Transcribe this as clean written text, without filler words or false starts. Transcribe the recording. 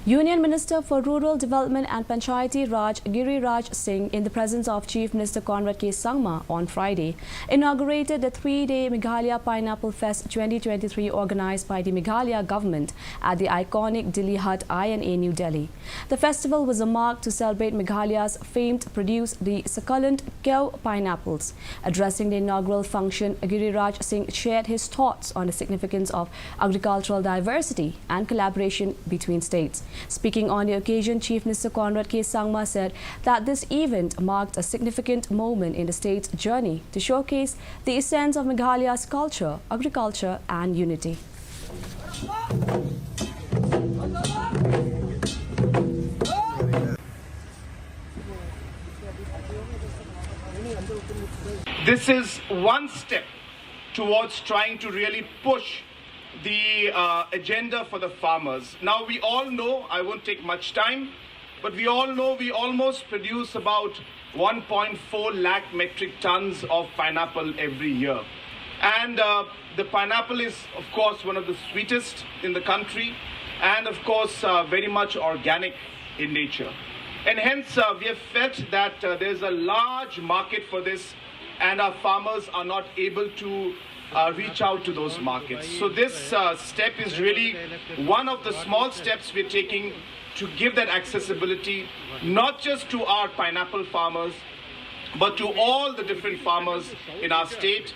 Union Minister for Rural Development and Panchayati Raj Giriraj Singh, in the presence of Chief Minister Conrad K. Sangma on Friday, inaugurated the three-day Meghalaya Pineapple Fest 2023 organized by the Meghalaya government at the iconic Dilli Hut INA, New Delhi. The festival was a mark to celebrate Meghalaya's famed produce, the succulent Kew pineapples. Addressing the inaugural function, Giriraj Singh shared his thoughts on the significance of agricultural diversity and collaboration between states. Speaking on the occasion, Chief Minister Conrad K. Sangma said that this event marked a significant moment in the state's journey to showcase the essence of Meghalaya's culture, agriculture and unity. This is one step towards trying to really push the agenda for the farmers. Now we all know, I won't take much time, but we all know we almost produce about 1.4 lakh metric tons of pineapple every year. And the pineapple is, of course, one of the sweetest in the country and, of course, very much organic in nature. And hence, we have felt that there's a large market for this and our farmers are not able to reach out to those markets. So this step is really one of the small steps we're taking to give that accessibility, not just to our pineapple farmers, but to all the different farmers in our state.